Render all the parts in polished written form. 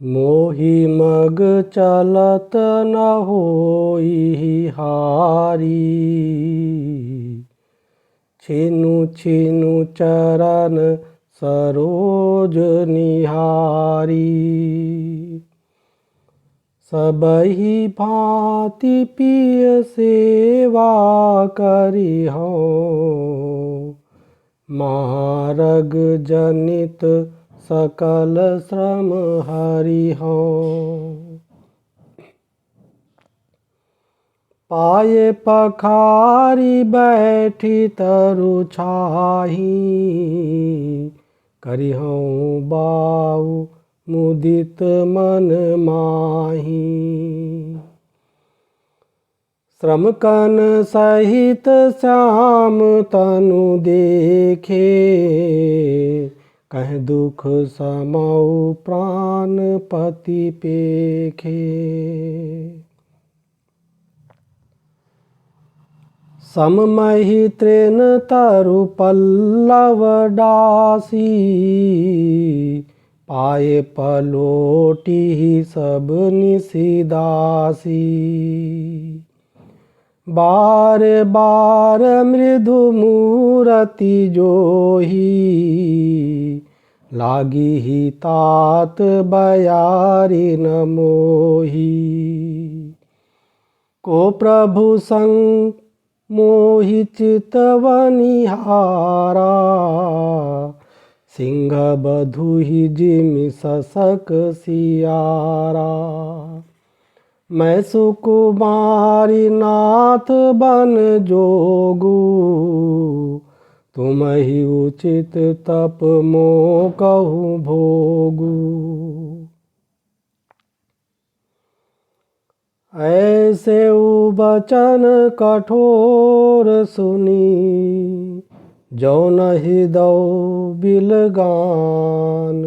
मोहि मग चलत न होई हारी। छिनु छिनु चरण सरोज निहारी। सबहि भांति पिय सेवा करिहौं। मारग जनित सकल श्रम हरिहौं। पाये पखारी बैठी तरु छाही। करिहौं बाऊ मुदित मन माही। श्रम कन सहित श्याम तनु देखे। कह दुख समौ प्राण पति पेखे। सममहि तृण तरु पल्लव डासी। पाए पलोटी सब निशिदासी। बार बार मृदु मूरति जोही। लागी ही तात बयारी न मोही। को प्रभु संग मोहि चितवनिहारा। सिंह बधुहि जिमि ससक सियारा। मैं सुकुमारी नाथ बन जोगू। तुम ही उचित तप मो कहूँ भोगू। ऐसे वचन कठोर सुनी। जो नहीं दो बिलगान।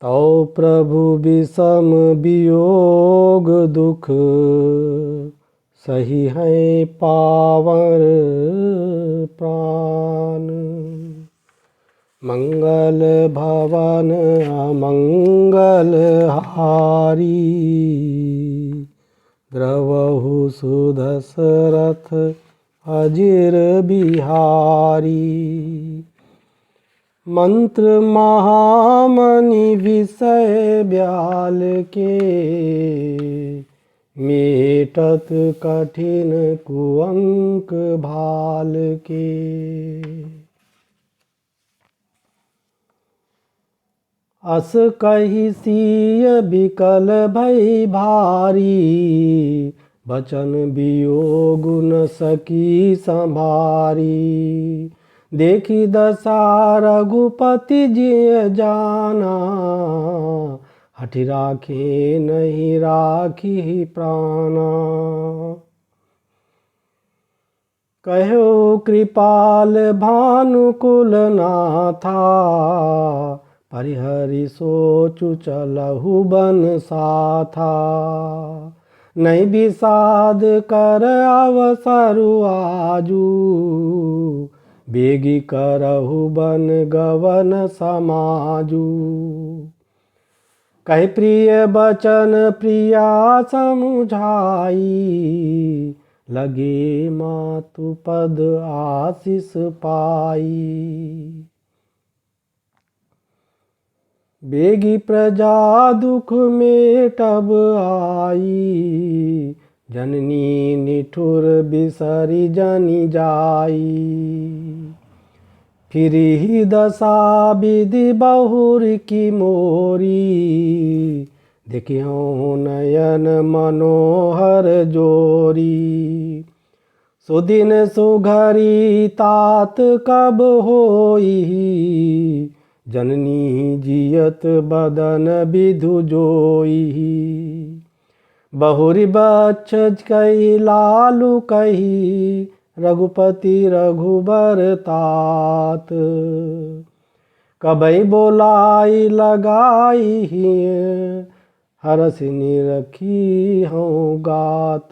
तो प्रभु विषम वियोग दुख। सही है पावर प्राण। मंगल भवन अमंगल हारी। द्रवहु सुदशरथ अजिर बिहारी। मंत्र महामणि विषय ब्याल के। मेटत कठिन कुअंक भाल के। अस कही सिय बिकल भई भारी। बचन वियोग न सकी संभारी। देखी दशा रघुपति जिय जाना। हठि राखे नहीं राखी प्राणा। कहो कृपाल भानुकुल नाथा। परिहरि सोचु चलहु बन साथा। नहीं विषाद कर अवसरु आजू। बेगी करहु बन गवन समाजू। कह प्रिय बचन प्रिया समुझाई। लगे मातु पद आशीष पाई। बेगी प्रजा दुख मेटब आई। जननी निठुर बिसरी जनि जाई। फिर ही दशा विधि बहुर की मोरी। देखियो नयन मनोहर जोरी। सुदिन सुघरी तात कब होई। जननी जियत बदन विधु जोई। बहुरी बच्छ कही लालू कही। रघुपति रघुबर तात। कबई बोलाई लगाई हरसिनी रखी हूँ गात।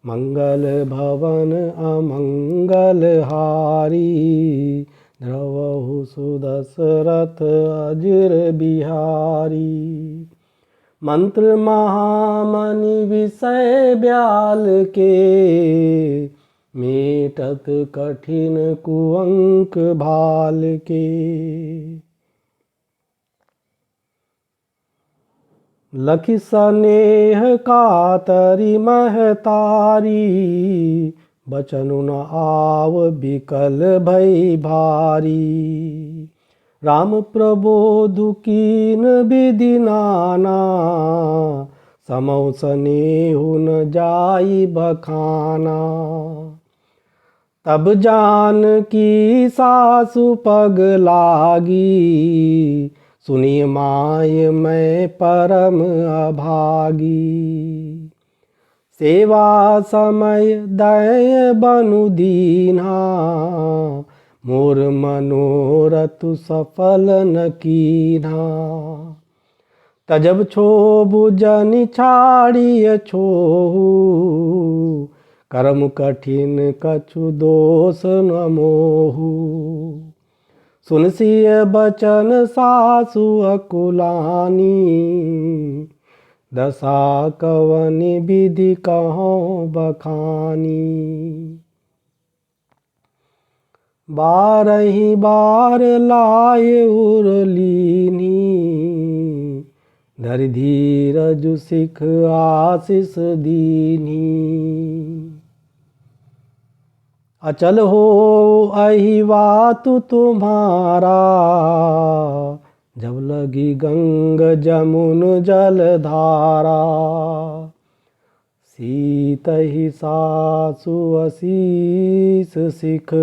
मंगल भवन अमंगल हारी। द्रवहु सुदशरथ अजिर बिहारी। मंत्र महामणि विषय ब्याल के, मेटत कठिन कुअंक भाल के। लखि सनेह कातरि महतारी, बचनु न आव बिकल भई भारी। राम प्रबोधु कीन विधि नाना, समौ सनेहु न जाई बखाना। तब जानकी सासु पग लागी, सुनिय माय मैं परम अभागी। सेवा समय दय बनु दीन्हा, मोर मनोरथ सफल न कीन्हा। तजब छोबु जनि छाड़िय छोहु, कर्म कठिन कछु दोष न मोहु। सुनसिय बचन सासु अकुलानी, दशा कवनि विधि कहूँ बखानी। बारही बार लाए उरलीनी, धरि धीरज सिख आशीष दीनी। अचल हो अहिवातु तुम्हारा, जब लगी गंग जमुन जलधारा। सीतहि सासु असीस सिख,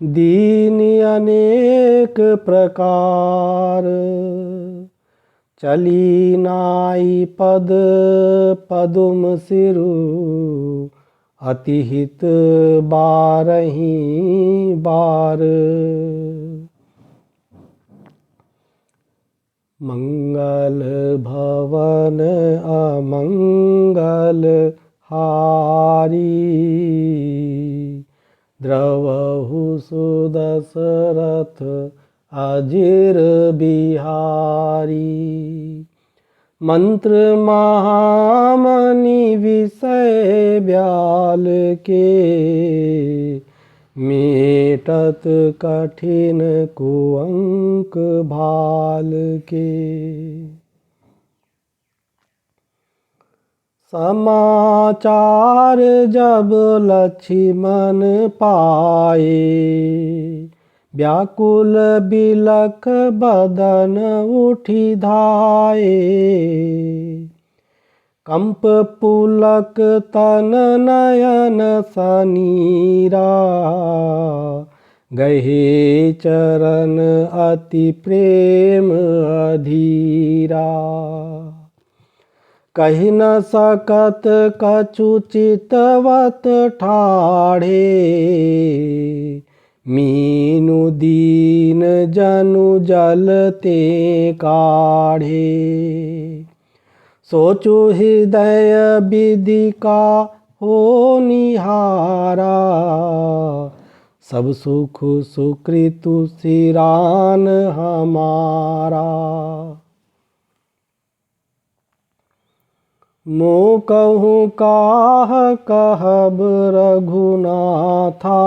दीनी अनेक प्रकार। चली नाई पद पदुम सिरु, अति हित बारही बार। मंगल भवन अमंगल हारी, द्रवहु सुदशरथ अजिर बिहारी। मंत्र महामणि विषय ब्याल के, मेटत कठिन कुअंक भाल के। समाचार जब लक्ष्मण पाए, व्याकुल बिलख बदन उठि धाये। कंप पुलक तन नयन सनीरा, गहे चरण अति प्रेम अधीरा। कहि न सकत कछु चितवत ठाढ़े, मीनु दीन जनु जलते काढ़े। सोचु हृदय विधि का हो निहारा, सब सुख सुकृतु सिरान हमारा। मो कहूँ काह कहब रघुनाथा,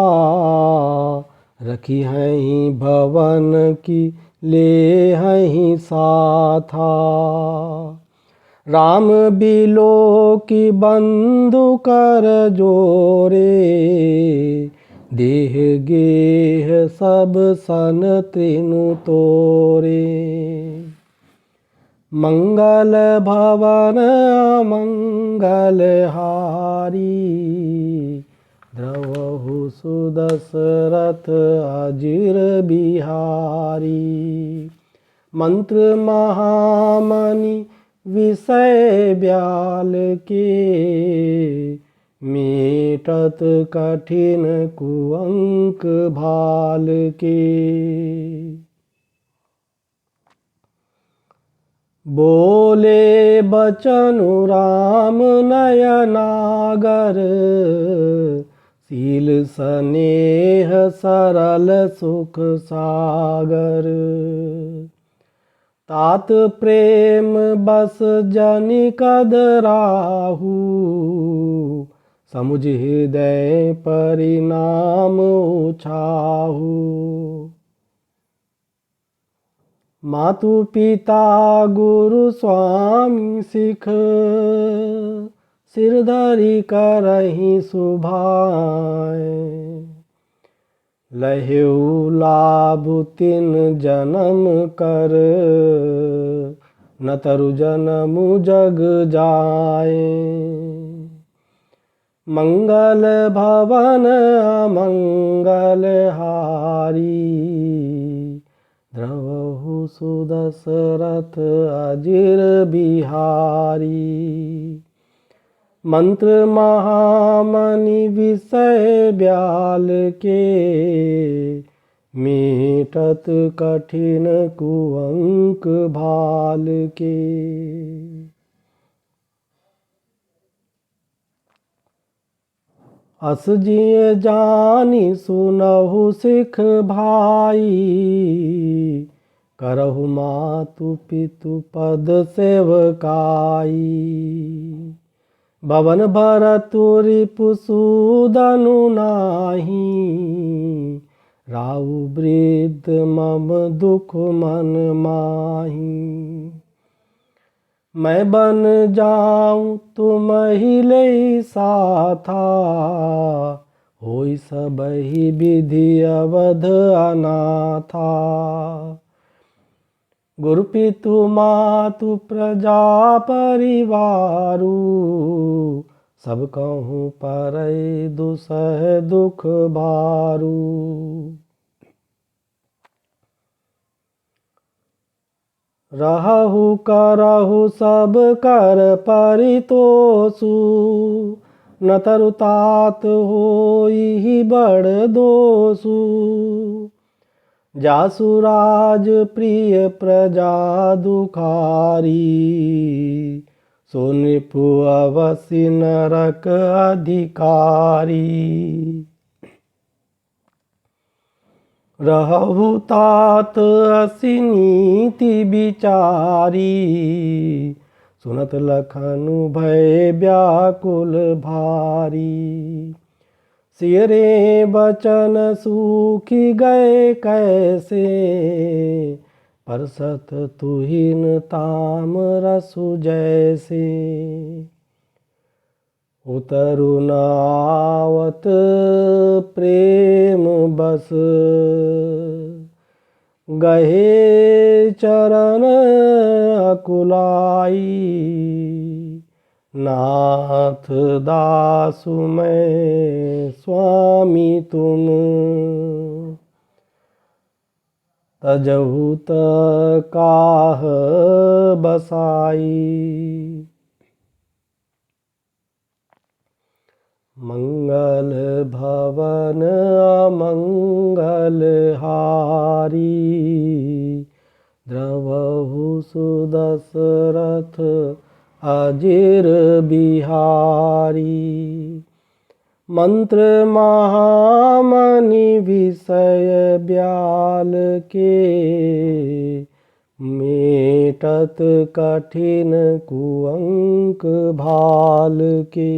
रखी हैं भवन की ले हैं साथा। राम बिलो की बंधु कर जोरे, देह गेह सब सन त्रिनु तोरे। मंगल भवन मंगल हारी, द्रवहु सुदशरथ अजिर बिहारी। मंत्र महामणि विषय ब्याल के, मेटत कठिन कुअंक भाल के। बोले बचनु राम नयनागर, शील स्नेह सरल सुख सागर, तात प्रेम बस जनि कदराहू, समुझ हृदय परिणाम उछाहू। मातु पिता गुरु स्वामी सिख, सिर धरि करहि सुभाए, लहेउ लाभ तिन जन्म कर, न तरु जनमु जग जाए। मंगल भवन अमंगल हारी, द्रवहु सुदशरथ अजिर बिहारी। मंत्र महामणि विषय ब्याल के, मीटत कठिन कुअंक भाल के। अस जिय जानि सुनहु सिख भाई, करहु मातु पितु पद सेवकाई। भवन भरतु रिपु सूदनु नाही, राउ वृद्ध मम दुख मन माही। मैं बन जाऊं तुम ही ले साथा, होई सबहि विधि अवध अनाथा। गुरु पितु मातु प्रजा परिवारु, सब कहूँ परई दुसह दुख भारू। रहु करहु सब कर परितोषु, न तरु तात होई बड़ दोषु। जासु राज प्रिय प्रजा दुखारी, सो नृपु अवसि नरक अधिकारी। रहु तात असी नीति विचारी, सुनत लखनु भय व्याकुल भारी। सियरे बचन सूखी गए कैसे, परसत तुहिन ताम रसु जैसे। उतरु न आवत प्रेम बस, गहे चरण अकुलाई। नाथ दासु मैं स्वामी तुम, तजहु त काह बसाई। मंगल भवन अमंगल हारी, द्रवहु सुदशरथ अजिर बिहारी। मंत्र महामणि विषय ब्याल के, मेटत कठिन कुअंक भाल के।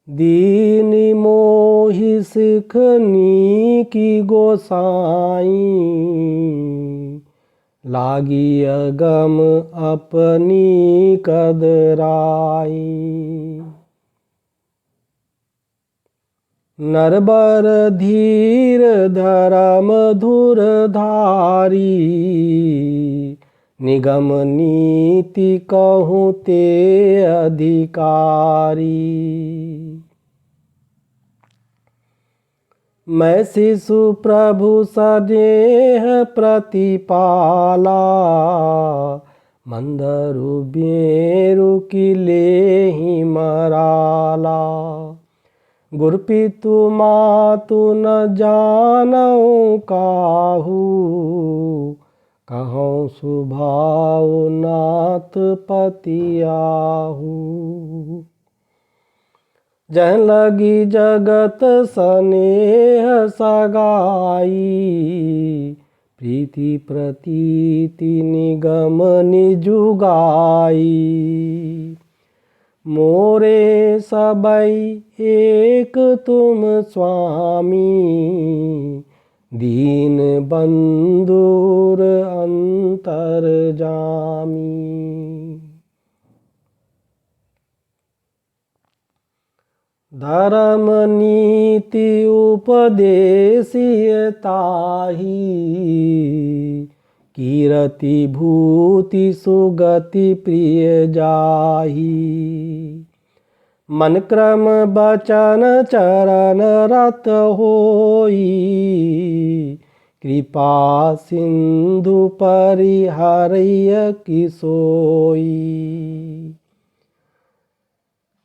दीनि मोहि सिखनी की गोसाई, लागी अगम अपनी कदराई। नरबर धीर धर्म धुर धारी, निगम नीति कहूँ ते अधिकारी। मैं शिशु प्रभु स्नेह प्रतिपाला, मंदरु बेरु की लेहि मराला। गुरु पितु मातु न जानऊ काहू, कहूँ सुभाव नाथ पतियाहू। जह लगी जगत स्नेह सगाई, प्रीति प्रतीति निगम निजुगाई। मोरे सबई एक तुम स्वामी, दीन बंधुर अंतर जामी। धर्म नीति उपदेशिय ताही, कीरति भूति सुगति प्रिय जाही। मन क्रम बचन चरण रत होई, कृपा सिंधु परिहरिय किसोई।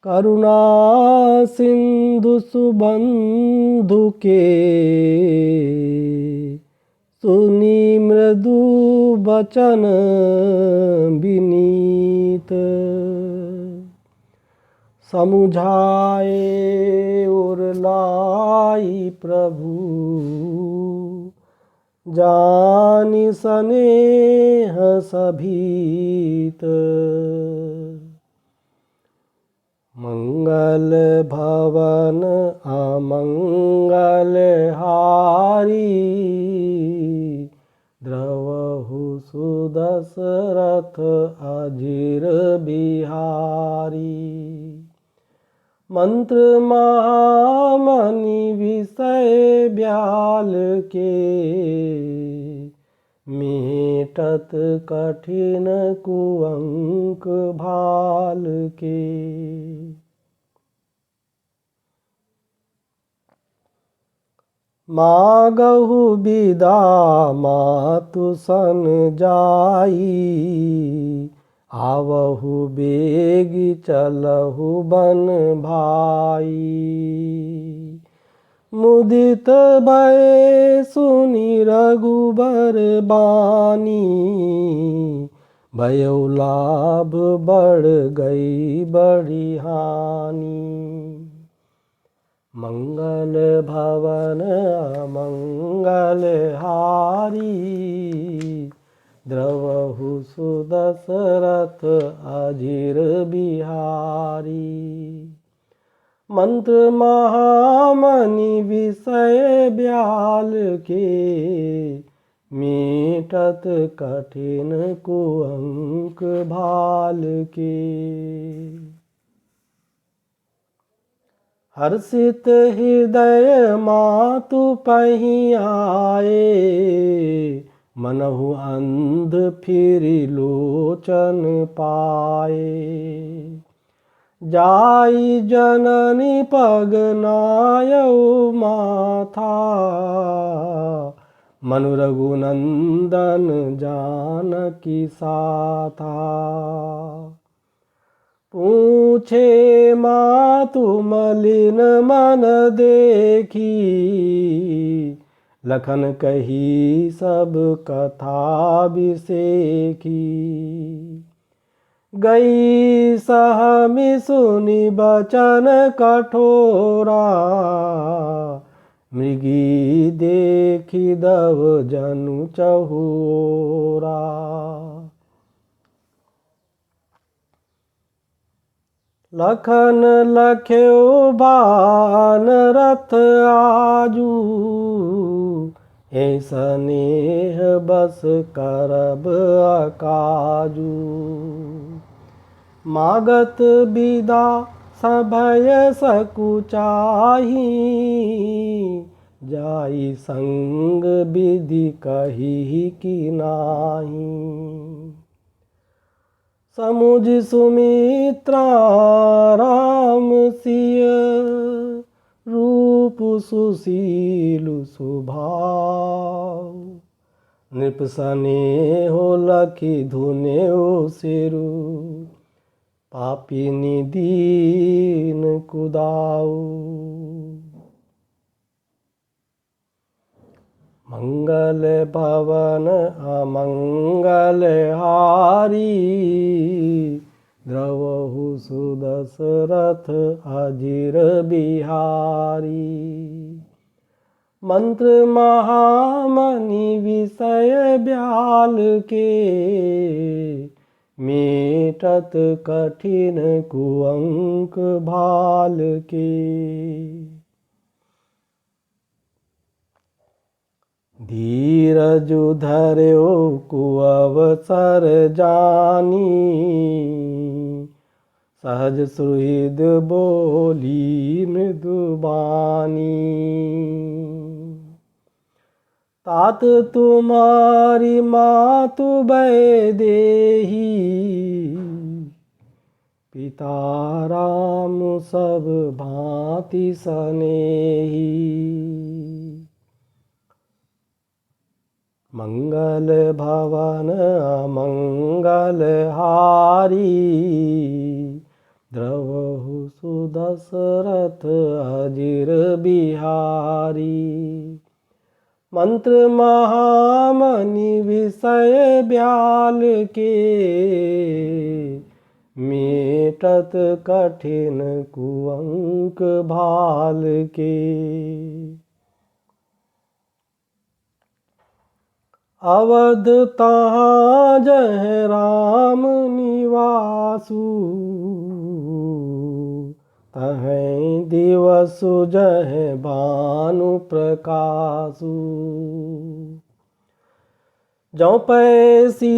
करुणा सिंधु सुबंधु के, सुनी मृदु बचन विनीत। समुझाए और लाई प्रभु, जानि स्नेह सभीत। मंगल भवन अमंगल हारी, द्रवहु सुदशरथ अजिर बिहारी। मंत्र महामणि विषय ब्याल के, मेटत कठिन कुअंक भाल के। मागहु बिदा मातु सन जाई, आवहु बेगी चलहु बन भाई। मुदित भय सुनि रघुबर बानी, भयो लाभ बढ़ गई बड़ी हानि। मंगल भवन अमंगल हारी, द्रवहु सुदशरथ अजिर बिहारी। मंत्र महामणि विषय ब्याल के, मेटत कठिन कुअंक भाल के। हर्षित हृदय मातु पही आए, मनहु अंध फिरि लोचन पाए। जाई जननी पग नायउ माथा, मनु रघुनंदन जानकी साथा। पूछे मातु मलिन मन देखी, लखन कही सब कथा बिसेखी। गई सहमि सुनि बचन कठोरा, मृगी देखी दव जनु चहुरा। लखन लख्यो भान रथ आजू, हे स्नेह बस करब अकाजू। मागत बिदा सभय सकुचाही, जाई संग विधि कही कि नाही। समुझ सुमित्रा राम सिय, रूप सुशील स्वभाव। नृप स्नेहो लखी धुनेउ सिरु, पापिनी दीन कुदाऊ। मंगल भवन अमंगल हारी, द्रवहु सुदशरथ अजिर बिहारी। मंत्र महामणि विषय ब्याल के, मेटत कठिन कुअंक भाल के। धीरज धर्यो कुअवसर जानी, सहज सुहृद बोली मृदुबानी। तात तुम्हारी मातु वैदेही, पिता राम सब भांति सनेही। मंगल भवन अमंगल हारी, द्रवहु सुदशरथ अजिर बिहारी। मंत्र महामणि विषय ब्याल के, मेटत कठिन कुअंक भाल के। अवध तहाँ जह राम निवासु, तहें दिवसु जह भानु प्रकाशु। जौ पैसी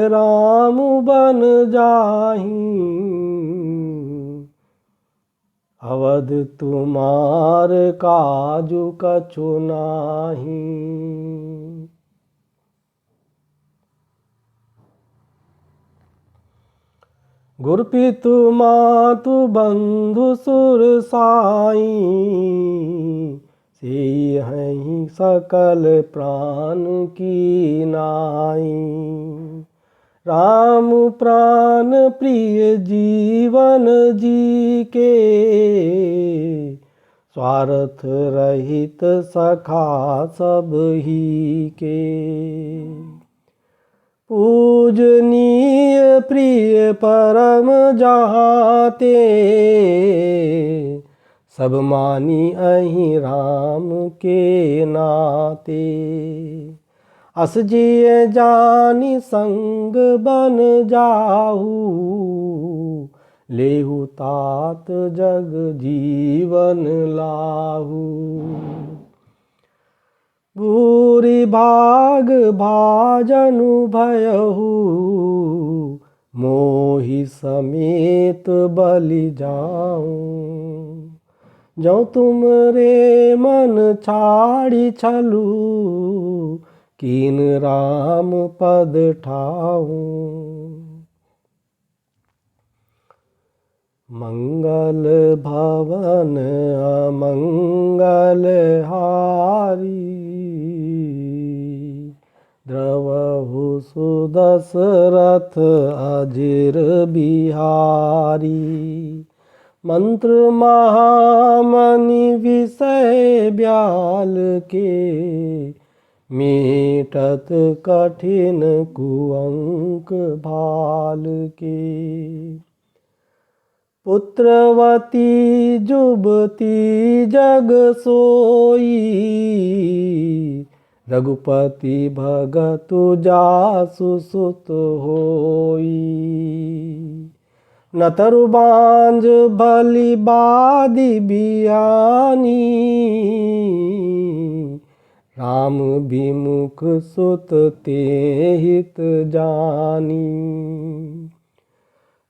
राम बन जाहीं, अवध तुमार काजु कछु नाही। गुरपितु मातु बंधु सुर साई, से हैं सकल प्राण की नाई। राम प्राण प्रिय जीवन जी के, स्वार्थ रहित सखा सब ही के। पूजनीय प्रिय परम जहाते, सब मानी अहि राम के नाते। अस जिय जानि संग बन जाहू, लेहु तात जग जीवन लाहू। भूरि भाग भाजनु भयहु, मोहि समेत बलि जाऊं। जौ तुम रे मन छाड़ी छलु, कीन राम पद ठाऊं। मंगल भवन अमंगल हारी, द्रवहु सुदशरथ अजिर बिहारी। मंत्र महामणि विषय ब्याल के, मेटत कठिन कुअंक भाल के। पुत्रवती जुबती जग सोई, रघुपति भगतु जासु सुत होई। न तरु बांझ भली बादी बियानी, राम विमुख सुत ते हित जानी।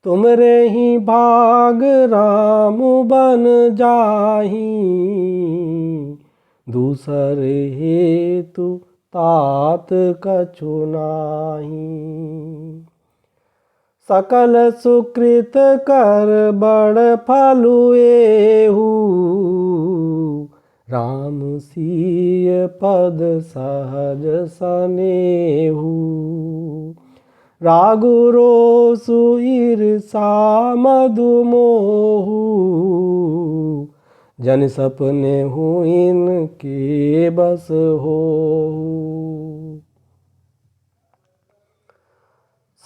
तुमरे ही भाग राम बन जाही, दूसर हेतु तात कछु नाही। सकल सुकृत कर बड़ फलु एहु, राम सिय पद सहज सनेहु। रागु रोसु ईर्षा मधु मोहु, जन सपने हूँ इनके बस हो।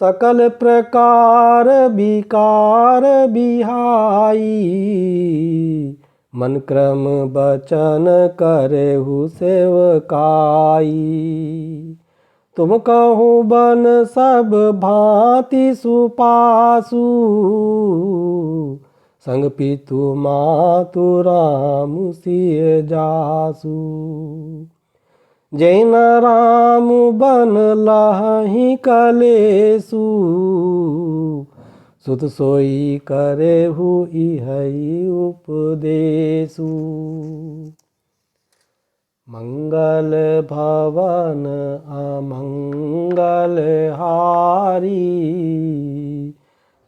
सकल प्रकार विकार बिहाई, मन क्रम बचन करेहु सेवकाई। तुम कहूँ बन सब भांति सुपासु, संग पितु मातु राम सिय जासु। जैन राम बन लहि कलेसु, सुत सोई करेहु इहै उपदेसु। मंगल भवन अमंगल हारी,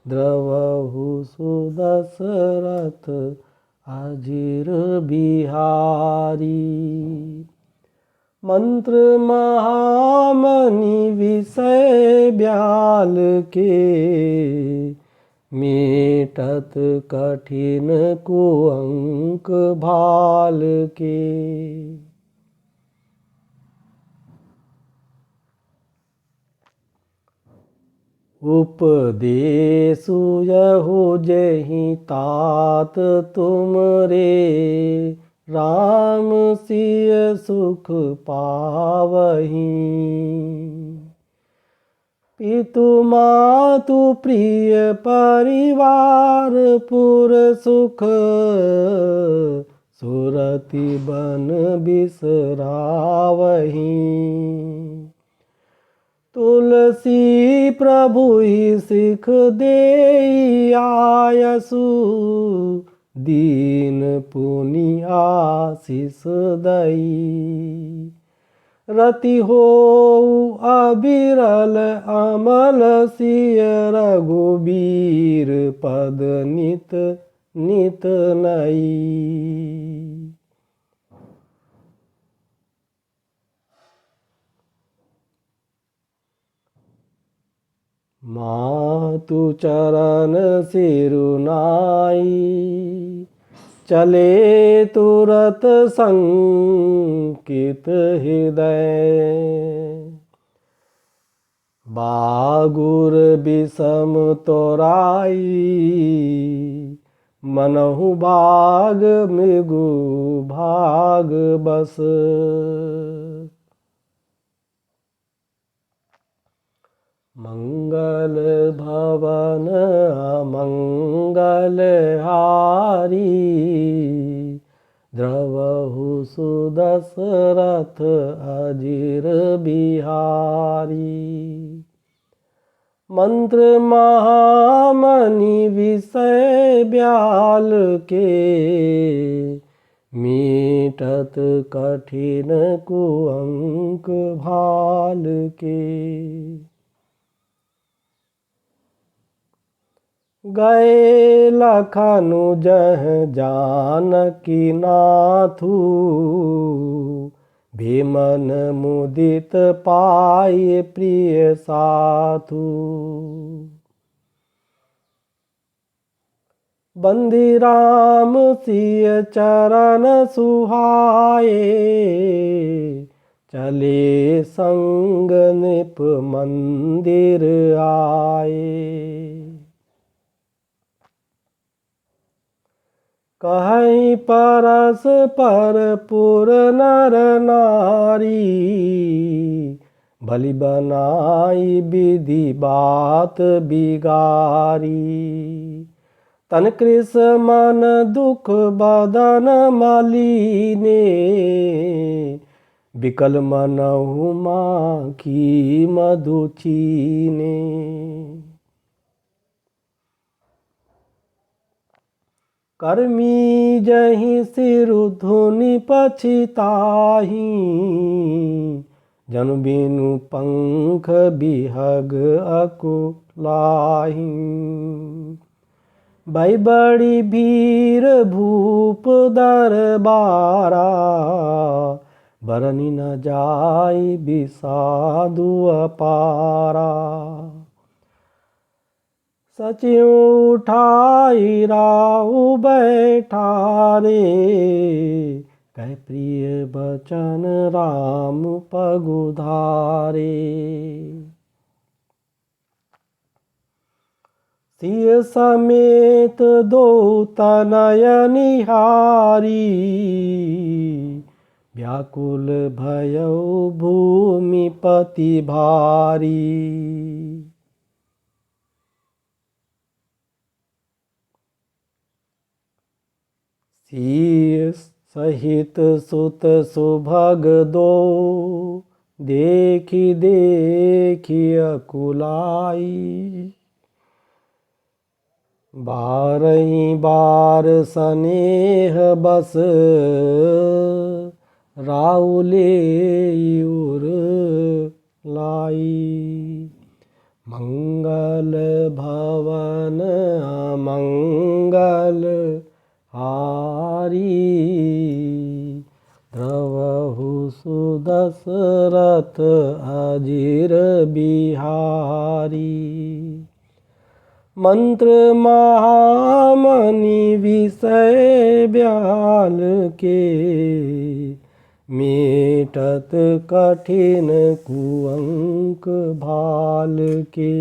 द्रवहु सुदशरथ अजिर बिहारी। मंत्र महामणि विषय ब्याल के, मीटत कठिन कुअंक भाल के। उपदेसु यहु जेहि तात तुमरे, राम सिय सुख पावहीं। पितु मातु प्रिय परिवार पुर सुख, सुरति बन बिसरावहीं। तुलसी प्रभु ही सिख देई आयसु, दीन पुनि आशीष दई। रति होऊ अबिरल अमल सिय, रघुबीर पद नित नित नई। मातु चरण सिरुनाई, चले तुरत संकित हृदय। बागुर विषम तोराई, मनहु भाग मृगु भाग बस। मंगल भवन अमंगल हारी, द्रवहु सुदशरथ अजिर बिहारी। मंत्र महामणि विषय ब्याल के, मीटत कठिन कुअंक भाल के। गए लखनु जह जानकी नाथू, भीमन मुदित पाए प्रिय साथू। बंदी राम सिय चरण सुहाए, चले संग निप मंदिर आए। कहीं परस पर पुर नर नारी, बलि बनाई विधि बात बिगारी। तन कृष मन दुख बदन मलीने, बिकल मनहु माखी मधु चीने। कर्मी जहि सिरु धुनि पछिताही, जनु बिनु पंख बिहग अकुलाही। भई बड़ी भीर भूप दरबारा, बरनि न जाई बिसादु अपारा। सचिव उठाई राहु बैठारे, कह प्रिय बचन राम पगुधारे। सिय समेत दो तनय निहारी व्याकुल भयउ भूमिपति भारी। सिय सहित सुत सुभग दो देखी देखी अकुलाई। बारही बार सनेह बस राउले उर लाई। मंगल भवन अमंगल हारी द्रवहु सुदशरथ अजिर बिहारी। मंत्र महामणि विषय ब्याल के मेटत कठिन कुअंक भाल के।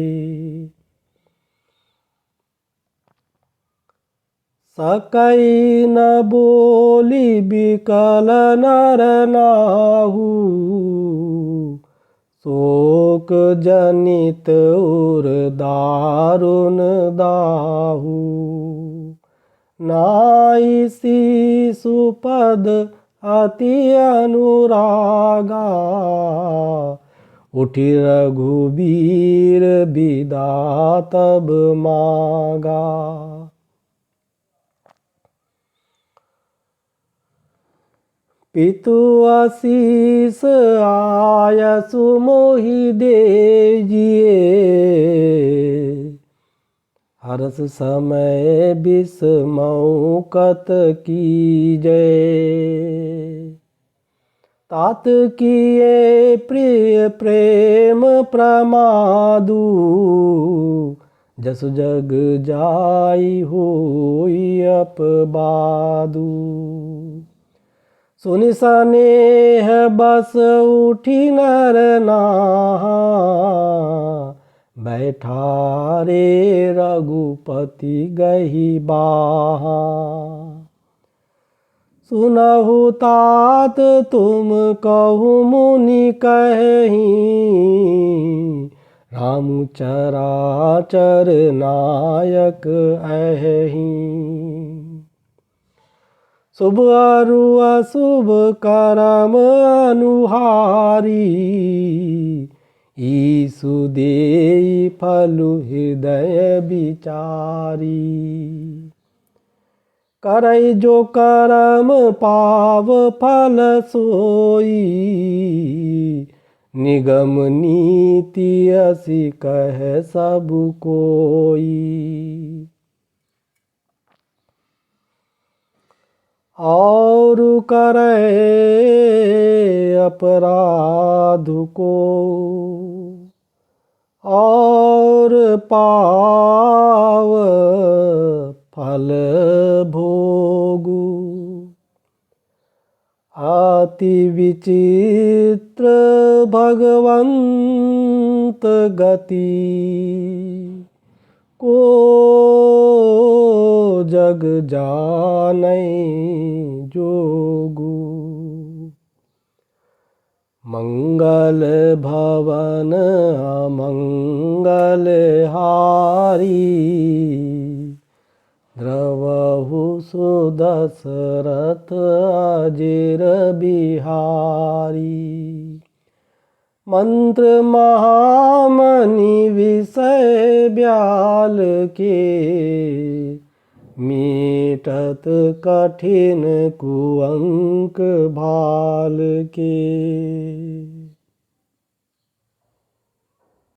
सकई न बोली बिकल नर नाहु शोक जनित उर दारुण दाहु। नाई शिशुपद अति अनुरागा उठि रघुबीर बिदा तब मागा। पितु आशीष आयसु मोहि देजिए हरस समय बिस्मौ कत कीजय। तात किए प्रिय प्रेम प्रमादु जसु जग जाई होई अपबादु। सुनि सनेह बस उठी नर नाहा बैठा रे रघुपति गही बाहा। सुनहु तात तुम कहु मुनि कहि राम चराचर नायक अहि। शुभ अरु अशुभ करम अनुहारी ईसु देई फलु हृदय बिचारी। करई जो करम पाव फल सोई निगम नीति असि कह सब कोई। और करे अपराध को और पाव फल भोगु। अति विचित्र भगवंत गति को जग जानै जोगु। मंगल भवन अमंगल हारी द्रवहु सुदशरथ अजिर बिहारी। मंत्र महामणि विषय ब्याल के मीटत कठिन कुअंक भाल के।